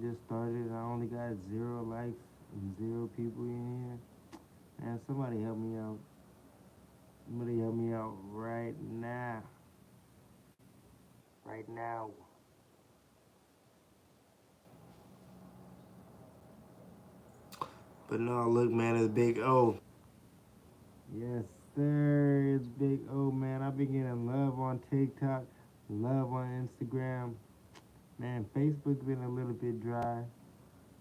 just started. I only got 0 likes and 0 people in here. Man, somebody help me out. Somebody help me out right now. Right now. But no, look, man, it's Big O. Yes, sir. It's Big O, man. I've been getting love on TikTok, love on Instagram. Man, Facebook been a little bit dry.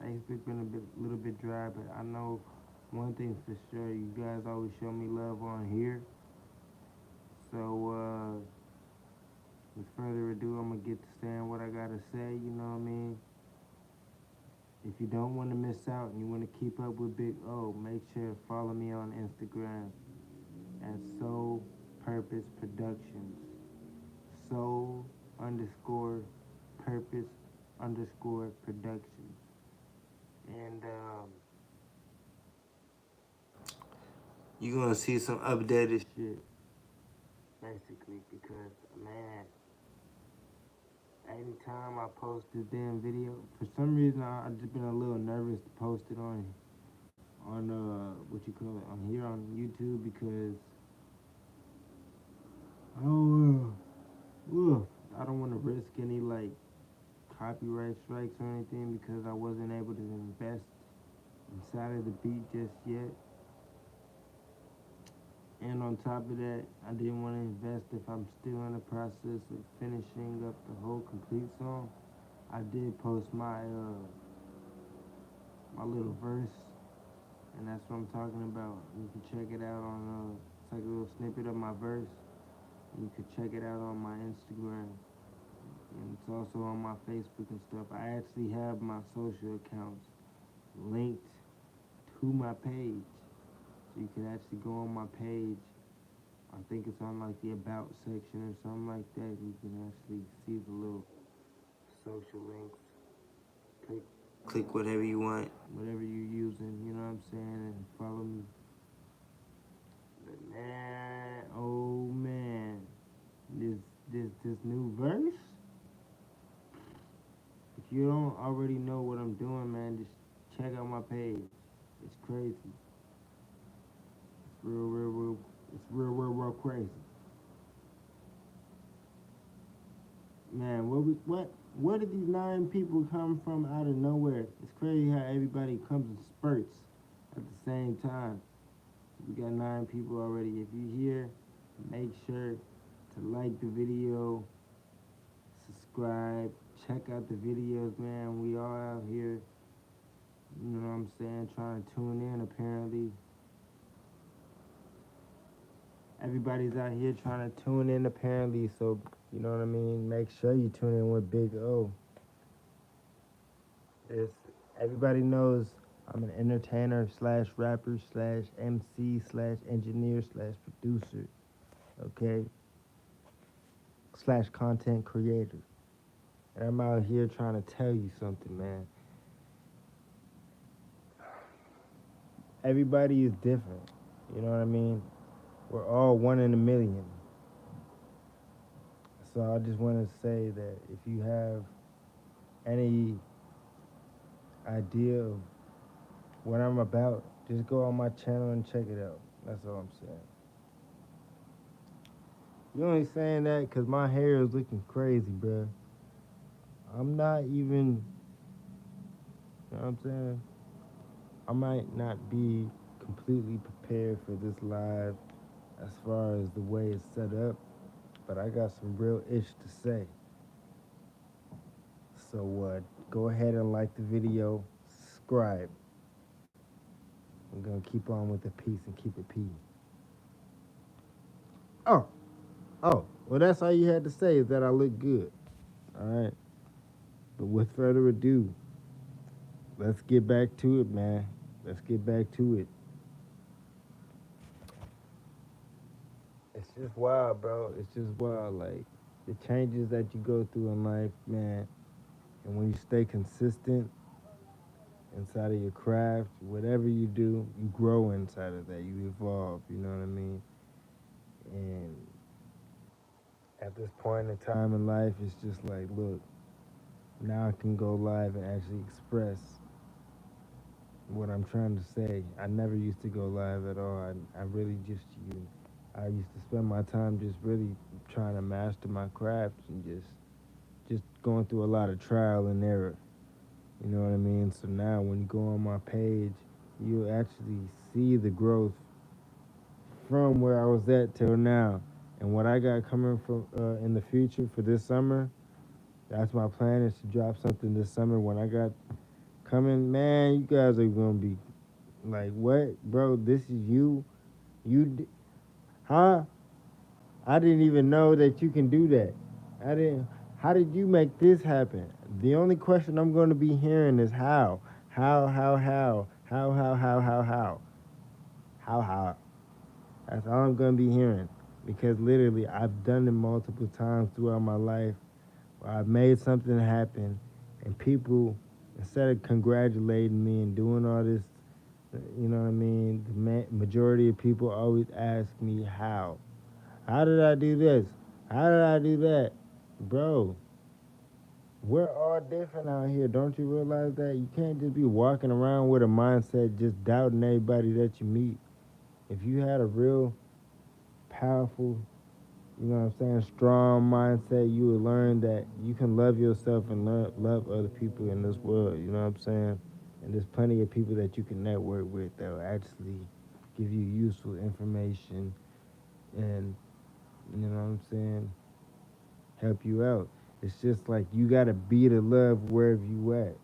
Facebook been little bit dry, but I know one thing for sure. You guys always show me love on here. So, with further ado, I'm gonna get to saying what I gotta say. You know what I mean? If you don't want to miss out and you want to keep up with Big O, make sure to follow me on Instagram at Soul Purpose Productions. Soul underscore Purpose underscore Productions. And you're gonna see some updated shit, basically, because man, anytime I post this damn video, for some reason I just been a little nervous to post it on what you call it, on here on YouTube, because I don't I don't want to risk any like copyright strikes or anything, because I wasn't able to invest inside of the beat just yet. And on top of that, I didn't want to invest if I'm still in the process of finishing up the whole complete song. I did post my little verse, and that's what I'm talking about. You can check it out on it's like a little snippet of my verse. You can check it out on my Instagram, and it's also on my Facebook and stuff. I actually have my social accounts linked to my page, so you can actually go on my page. I think it's on like the about section or something like that. You can actually see the little social links. Click whatever you want, whatever you're using, you know what I'm saying, and follow me. But man, oh man, this new verse. If you don't already know what I'm doing, man, just check out my page. It's crazy. It's real. It's real crazy. Man, where did these 9 people come from out of nowhere? It's crazy how everybody comes in spurts at the same time. We got 9 people already. If you're here, make sure to like the video, subscribe, check out the videos, man. We all out here, you know what I'm saying, trying to tune in apparently. Everybody's out here trying to tune in apparently, so you know what I mean? Make sure you tune in with Big O. It's, everybody knows I'm an entertainer slash rapper slash MC slash engineer slash producer, okay? Slash content creator. And I'm out here trying to tell you something, man. Everybody is different, you know what I mean? We're all one in a million. So I just want to say that if you have any idea of what I'm about, just go on my channel and check it out. That's all I'm saying. You only saying that because my hair is looking crazy, bruh. I'm not even, you know what I'm saying? I might not be completely prepared for this live as far as the way it's set up, but I got some real ish to say. So go ahead and like the video, subscribe. I'm gonna keep on with the peace and keep it peace. Oh, well, that's all you had to say, is that I look good. All right. But with further ado, let's get back to it, man. Let's get back to it. It's just wild, bro. It's just wild. Like, the changes that you go through in life, man. And when you stay consistent inside of your craft, whatever you do, you grow inside of that. You evolve, you know what I mean? And at this point in time in life, it's just like, look, Now I can go live and actually express what I'm trying to say. I never used to go live at all. I really just you. I used to spend my time just really trying to master my craft and just going through a lot of trial and error. You know what I mean? So now when you go on my page, you actually see the growth from where I was at till now. And what I got coming from in the future for this summer, that's my plan is to drop something this summer. When I got coming, man, you guys are gonna be like, what, bro? This is you, huh? I didn't even know that you can do that. I didn't. How did you make this happen? The only question I'm gonna be hearing is how, how. That's all I'm gonna be hearing because literally I've done it multiple times throughout my life. I've made something happen, and people, instead of congratulating me and doing all this, you know what I mean, the majority of people always ask me how. How did I do this? How did I do that? Bro, we're all different out here. Don't you realize that? You can't just be walking around with a mindset just doubting everybody that you meet. If you had a real powerful, you know what I'm saying, strong mindset, you would learn that you can love yourself and love other people in this world, you know what I'm saying? And there's plenty of people that you can network with that will actually give you useful information and, you know what I'm saying, help you out. It's just like you gotta be the love wherever you at,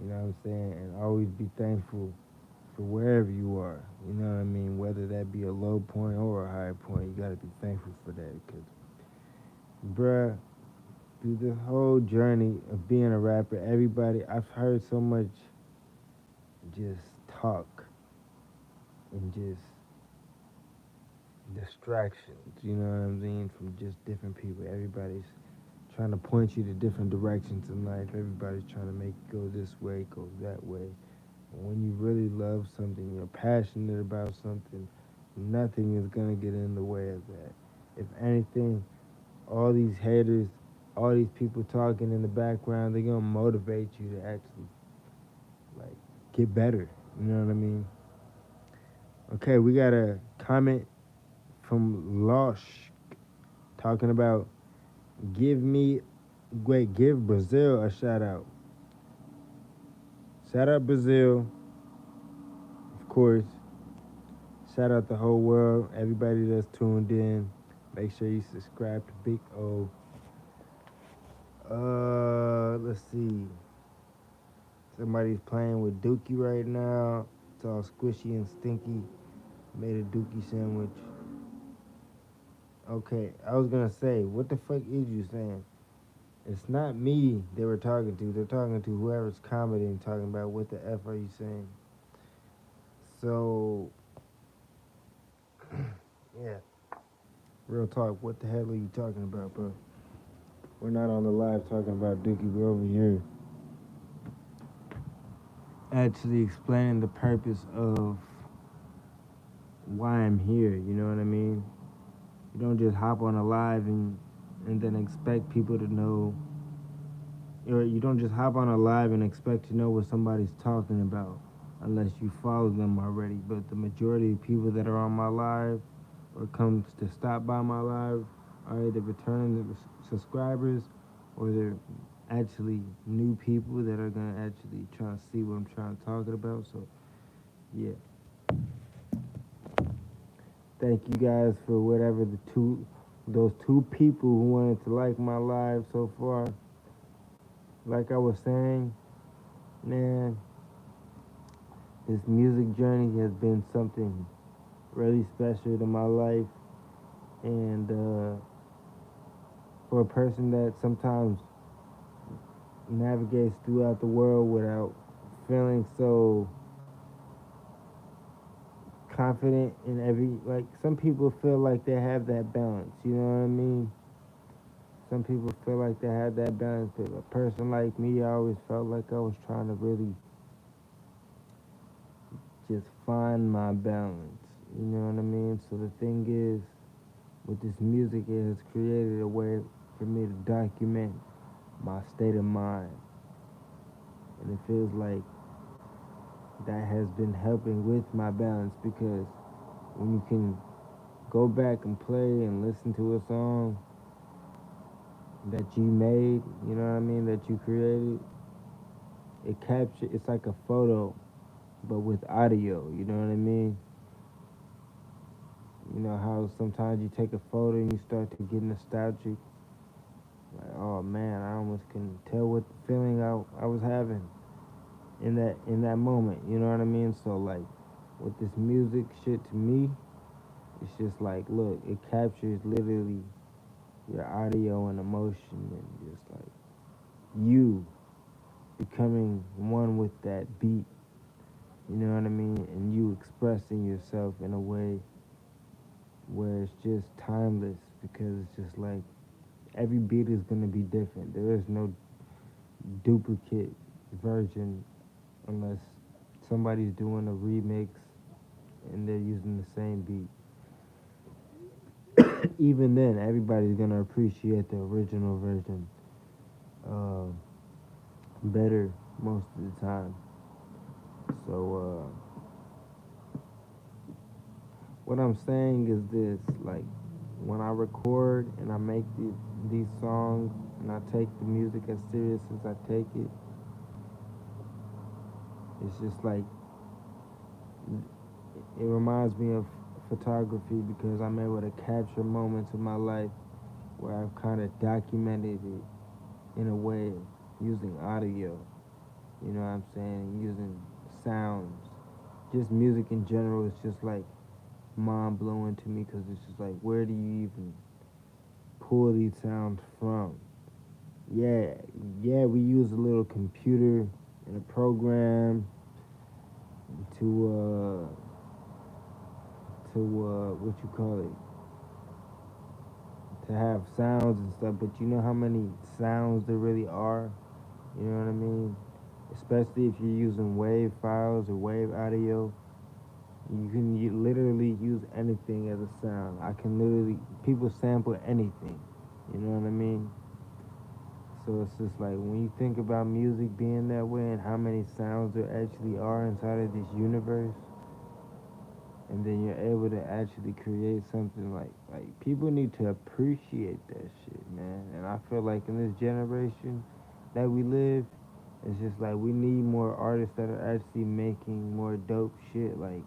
you know what I'm saying? And always be thankful for wherever you are, you know what I mean? Whether that be a low point or a high point, you gotta be thankful for that because, bruh, through this whole journey of being a rapper, everybody I've heard so much just talk and just distractions, you know what I mean, from just different people. Everybody's trying to point you to different directions in life. Everybody's trying to make you go this way, go that way. And when you really love something, you're passionate about something, nothing is gonna get in the way of that. If anything, all these haters, all these people talking in the background, they're gonna motivate you to actually like get better. You know what I mean? Okay, we got a comment from Losh talking about give Brazil a shout out. Shout out Brazil, of course. Shout out the whole world, everybody that's tuned in. Make sure you subscribe to Big O. Let's see. Somebody's playing with Dookie right now. It's all squishy and stinky. Made a Dookie sandwich. Okay, I was gonna say, what the fuck is you saying? It's not me they were talking to. They're talking to whoever's commenting, talking about what the F are you saying? So, yeah, real talk. What the hell are you talking about, bro? We're not on the live talking about Dookie. We're over here actually explaining the purpose of why I'm here. You know what I mean? You don't just hop on a live and then expect people to know, or you don't just hop on a live and expect to know what somebody's talking about unless you follow them already. But the majority of people that are on my live or comes to stop by my live are either returning subscribers or they're actually new people that are gonna actually try to see what I'm trying to talk about. So yeah, thank you guys for whatever those two people who wanted to like my live so far. Like I was saying, man, this music journey has been something really special to my life, and for a person that sometimes navigates throughout the world without feeling so confident in every, like, some people feel like they have that balance, you know what I mean? Some people feel like they have that balance, but a person like me, I always felt like I was trying to really just find my balance, you know what I mean? So the thing is, with this music, it has created a way for me to document my state of mind. And it feels like that has been helping with my balance because when you can go back and play and listen to a song that you made, you know what I mean, that you created, it's like a photo but with audio, you know what I mean? You know how sometimes you take a photo and you start to get nostalgic, like, oh man, I almost can tell what feeling I was having in that moment, you know what I mean? So like with this music shit to me, it's just like, look, it captures literally your audio and emotion and just like you becoming one with that beat, you know what I mean? And you expressing yourself in a way where it's just timeless because it's just like every beat is gonna be different. There is no duplicate version unless somebody's doing a remix and they're using the same beat. Even then, everybody's gonna appreciate the original version uh, better most of the time. So what I'm saying is this: like when I record and I make these songs and I take the music as serious as I take it, it's just like it reminds me of photography because I'm able to capture moments of my life where I've kind of documented it in a way using audio. You know what I'm saying? Using sounds. Just music in general is just like mind blowing to me because it's just like, where do you even pull these sounds from? Yeah, yeah, we use a little computer and a program to what you call it, to have sounds and stuff, but you know how many sounds there really are? You know what I mean? Especially if you're using wave files or wave audio, you can literally use anything as a sound. I can literally, people sample anything. You know what I mean? So it's just like when you think about music being that way and how many sounds there actually are inside of this universe, and then you're able to actually create something like people need to appreciate that shit, man. And I feel like in this generation that we live, it's just like we need more artists that are actually making more dope shit, like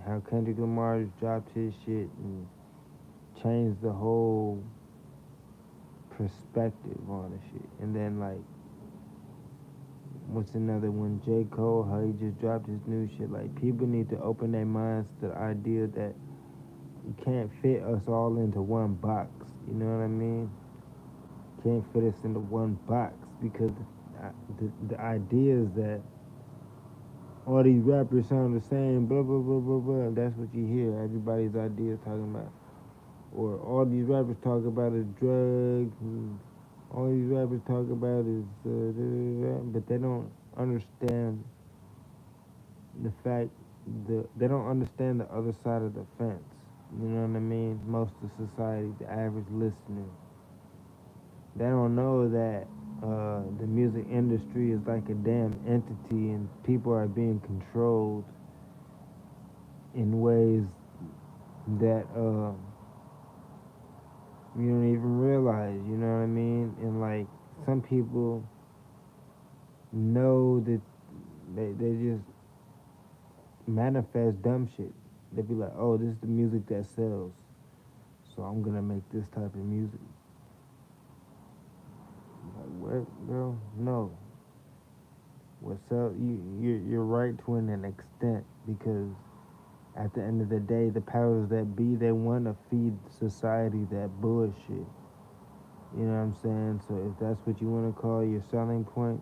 how Kendrick Lamar dropped his shit and changed the whole perspective on the shit. And then like what's another one? J. Cole, how he just dropped his new shit. Like people need to open their minds to the idea that you can't fit us all into one box. You know what I mean? Can't fit us into one box because the idea is that all these rappers sound the same, blah blah blah blah blah. That's what you hear. Everybody's ideas talking about, or all these rappers talk about is drugs. And all these rappers talk about is, but they don't understand the fact they don't understand the other side of the fence. You know what I mean? Most of society, the average listener, they don't know that the music industry is like a damn entity and people are being controlled in ways that you don't even realize, you know what I mean? And like some people know that they just manifest dumb shit. They be like, oh, this is the music that sells, so I'm gonna make this type of music. Like, what, bro? No. What's up? You're right to an extent because at the end of the day, the powers that be, they want to feed society that bullshit. You know what I'm saying? So if that's what you want to call your selling point,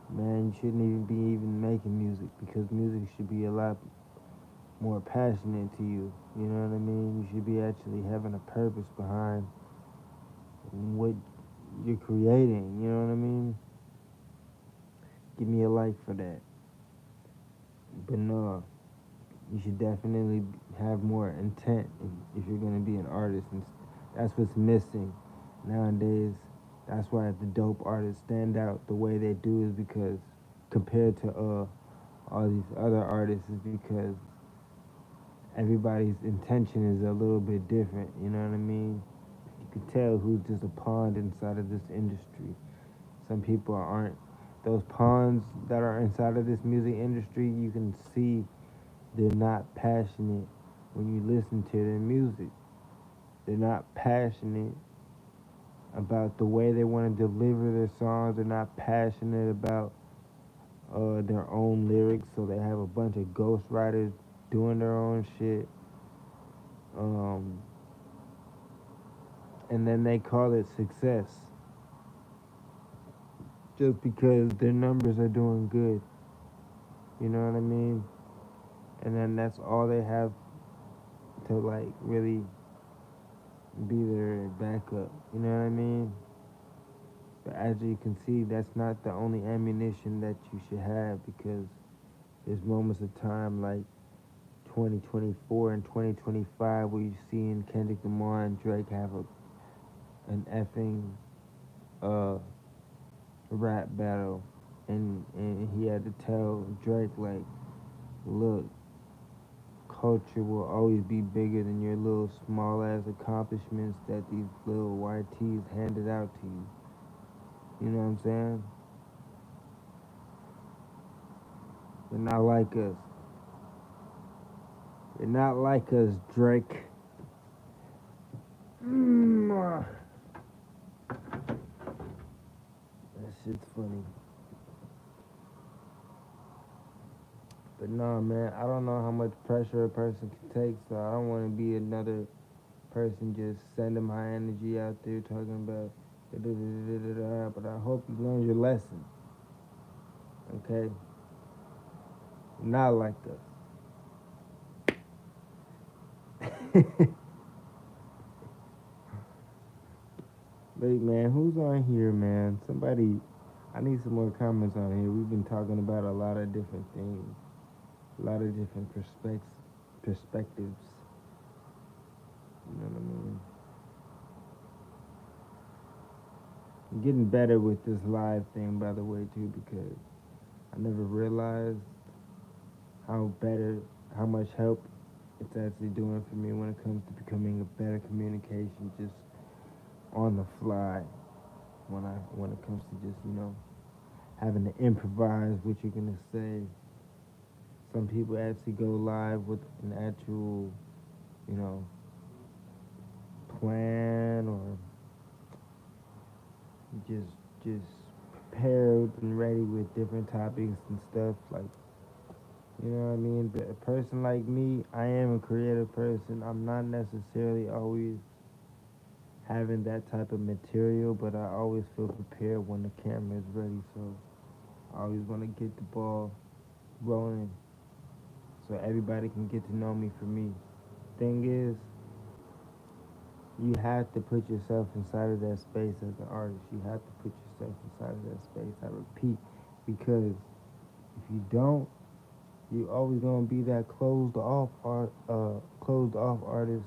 man, you shouldn't even be even making music because music should be a lot more passionate to you. You know what I mean? You should be actually having a purpose behind what you're creating. You know what I mean? Give me a like for that. But no, you should definitely have more intent if you're gonna be an artist, and that's what's missing nowadays. That's why the dope artists stand out the way they do is because compared to all these other artists is because everybody's intention is a little bit different. You know what I mean? You can tell who's just a pawn inside of this industry. Some people aren't. Those pawns that are inside of this music industry, you can see they're not passionate when you listen to their music. They're not passionate about the way they want to deliver their songs. They're not passionate about their own lyrics, so they have a bunch of ghostwriters doing their own shit. Um, and then they call it success just because their numbers are doing good. You know what I mean? And then that's all they have to like really be their backup. You know what I mean? But as you can see, that's not the only ammunition that you should have because there's moments of time like 2024 and 2025 where you see in Kendrick Lamar and Drake have an effing uh, rap battle, and he had to tell Drake like, look, culture will always be bigger than your little small ass accomplishments that these little YTs handed out to you. You know what I'm saying? They're not like us. They're not like us, Drake. That shit's funny. But no, man, I don't know how much pressure a person can take, so I don't want to be another person just sending my energy out there talking about da-da-da-da-da-da, but I hope you learn your lesson, okay? Not like us. Wait, man, who's on here, man? Somebody, I need some more comments on here. We've been talking about a lot of different things, a lot of different perspectives. You know what I mean? I'm getting better with this live thing, by the way, too, because I never realized how much help it's actually doing for me when it comes to becoming a better communication, just on the fly. When it comes to just having to improvise what you're gonna say. Some people actually go live with an actual you know plan or just prepared and ready with different topics and stuff like. You know what I mean? But a person like me, I am a creative person. I'm not necessarily always having that type of material, but I always feel prepared when the camera is ready. So I always want to get the ball rolling so everybody can get to know me for me. Thing is, you have to put yourself inside of that space as an artist. You have to put yourself inside of that space. I repeat, because if you don't, you always gonna be that closed off artist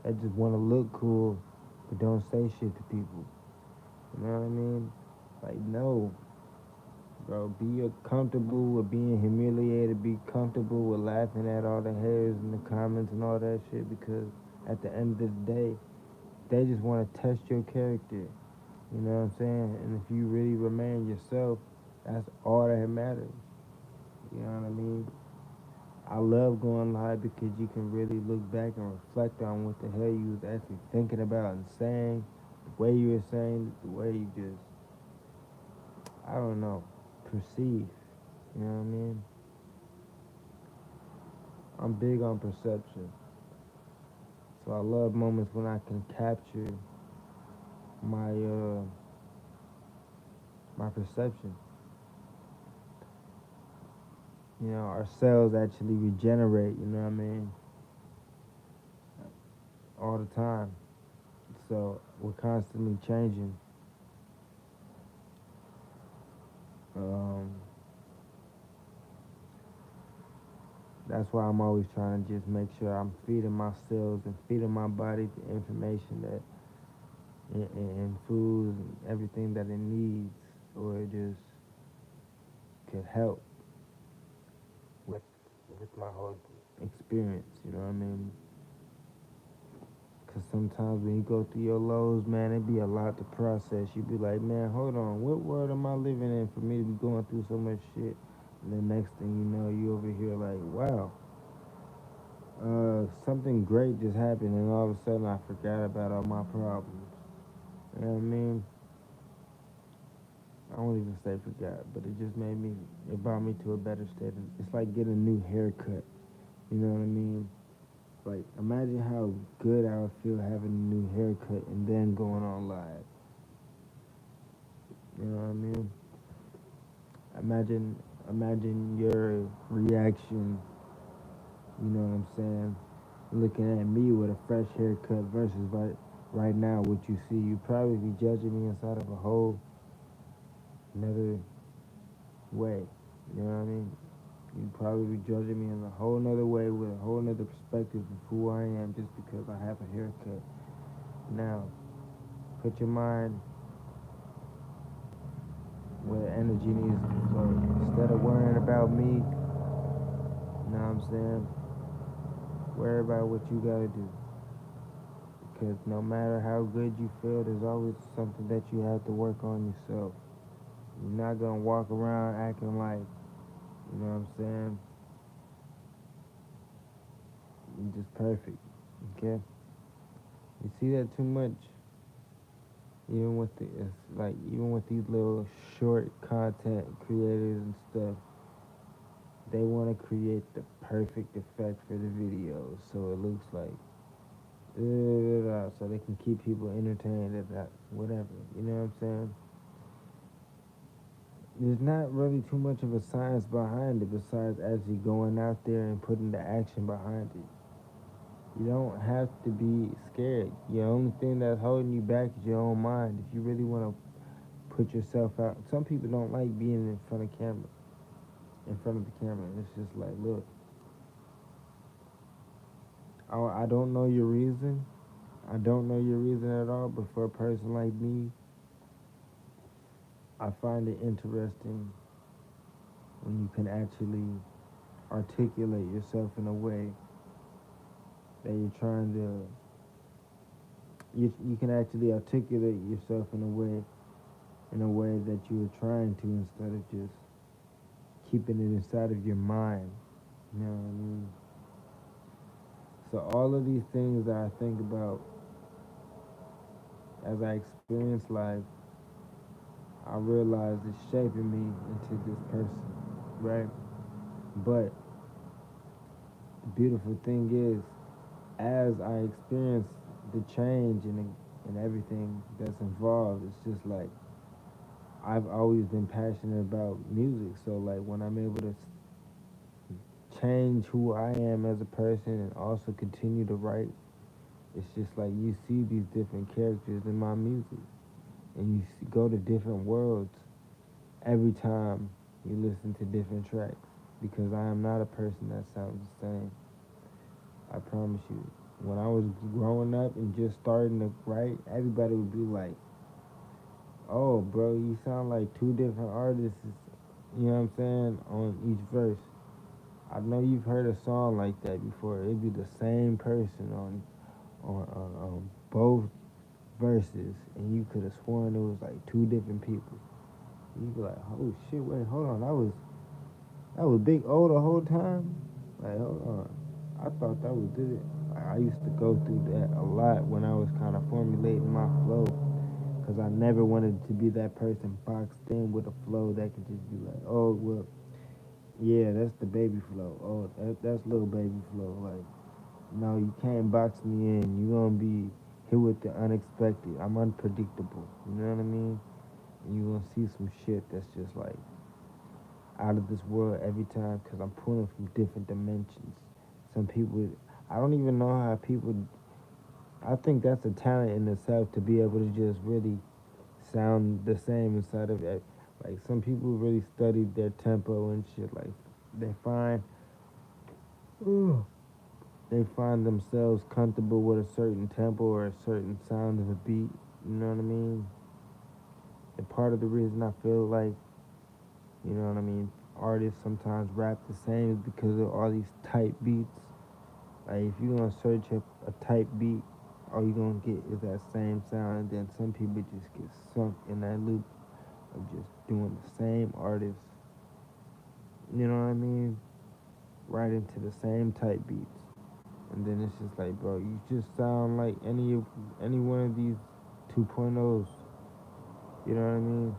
that just want to look cool, but don't say shit to people. You know what I mean? Like, no, bro. Be comfortable with being humiliated. Be comfortable with laughing at all the haters in the comments and all that shit. Because at the end of the day, they just want to test your character. You know what I'm saying? And if you really remain yourself, that's all that matters. You know what I mean? I love going live because you can really look back and reflect on what the hell you was actually thinking about and saying, the way you were saying, the way you just, I don't know, perceive. You know what I mean? I'm big on perception. So I love moments when I can capture my my perception. You know, our cells actually regenerate, you know what I mean? All the time. So we're constantly changing. Um, that's why I'm always trying to just make sure I'm feeding my cells and feeding my body the information that and food and everything that it needs, or it just could help with my whole experience. You know what I mean? Cause sometimes when you go through your lows, man, it be a lot to process. You be like, man, hold on, what world am I living in for me to be going through so much shit? And the next thing you know, you over here like, wow, something great just happened, and all of a sudden I forgot about all my problems. You know what I mean? I won't even say forgot, but it just made me, it brought me to a better state. It's like getting a new haircut. You know what I mean? Like, imagine how good I would feel having a new haircut and then going on live. You know what I mean? Imagine, imagine your reaction. You know what I'm saying? Looking at me with a fresh haircut versus right now what you see. You probably be judging me inside of a whole another way. You know what I mean? You'd probably be judging me in a whole nother way with a whole nother perspective of who I am just because I have a haircut. Now, put your mind where the energy needs to flow. Instead of worrying about me, you know what I'm saying? Worry about what you gotta do. Because no matter how good you feel, there's always something that you have to work on yourself. You're not gonna walk around acting like, you know what I'm saying? You're just perfect. Okay? You see that too much? Even with it's like even with these little short content creators and stuff, they want to create the perfect effect for the videos, so it looks like so they can keep people entertained at that whatever. You know what I'm saying? There's not really too much of a science behind it besides actually going out there and putting the action behind it. You don't have to be scared. The only thing that's holding you back is your own mind. If you really want to put yourself out, some people don't like being in front of the camera. It's just like, look, I don't know your reason. I don't know your reason at all, but for a person like me, I find it interesting when you can actually articulate yourself in a way that you're trying to, you can actually articulate yourself in a way that you're trying to instead of just keeping it inside of your mind. You know what I mean? So all of these things that I think about as I experience life, I realize it's shaping me into this person, right? But the beautiful thing is, as I experience the change and everything that's involved, it's just like I've always been passionate about music. So like when I'm able to change who I am as a person and also continue to write, it's just like you see these different characters in my music, and you go to different worlds every time you listen to different tracks, because I am not a person that sounds the same. I promise you. When I was growing up and just starting to write, everybody would be like, "Oh, bro, you sound like two different artists." You know what I'm saying? On each verse. I know you've heard a song like that before. It'd be the same person on both verses, and you could have sworn it was like two different people. You'd be like, "Oh shit, wait, hold on, that was Big O the whole time." Like, hold on, I thought that was it. Like, I used to go through that a lot when I was kind of formulating my flow, because I never wanted to be that person boxed in with a flow that could just be like, "Oh well, yeah, that's the baby flow. Oh, that's little baby flow." Like, no, you can't box me in. You gonna be hit with the unexpected. I'm unpredictable. You know what I mean? And you gonna see some shit that's just like out of this world every time, because I'm pulling from different dimensions. Some people, I don't even know how people. I think that's a talent in itself to be able to just really sound the same inside of it. Like some people really study their tempo and shit. Like they find, ooh, they find themselves comfortable with a certain tempo or a certain sound of a beat, You know what I mean? And part of the reason I feel like, you know what I mean, artists sometimes rap the same is because of all these type beats. Like if you're gonna search up a type beat, all you're gonna get is that same sound, and then some people just get sunk in that loop of just doing the same artist. You know what I mean? Right into the same type beats, and then it's just like, bro, you just sound like any one of these 2.0s. You know what I mean?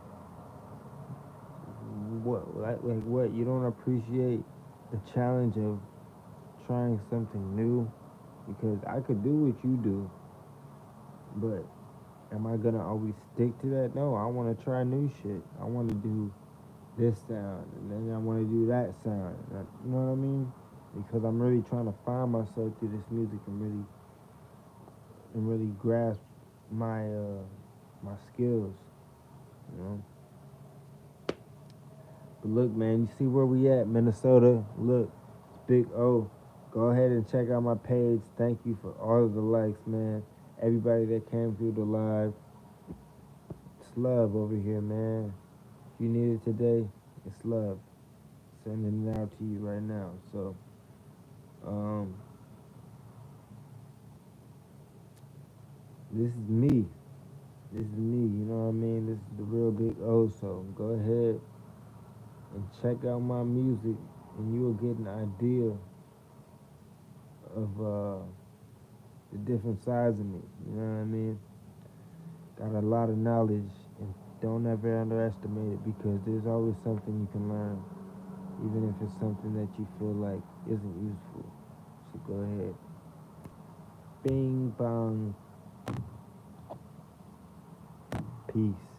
Like what? You don't appreciate the challenge of trying something new, because I could do what you do, but am I gonna always stick to that? No, I want to try new shit. I want to do this sound, and then I want to do that sound. You know what I mean? Because I'm really trying to find myself through this music and really grasp my skills. You know. But look, man, you see where we at, Minnesota. Look, it's Big O. Go ahead and check out my page. Thank you for all of the likes, man. Everybody that came through the live. It's love over here, man. If you need it today, it's love. Sending it out to you right now. So, um, this is me. This is me. You know what I mean? This is the real Big O. So go ahead and check out my music, and you will get an idea of the different sides of me. You know what I mean? Got a lot of knowledge, and don't ever underestimate it, because there's always something you can learn, even if it's something that you feel like isn't useful. So go ahead. Bing bong. Peace.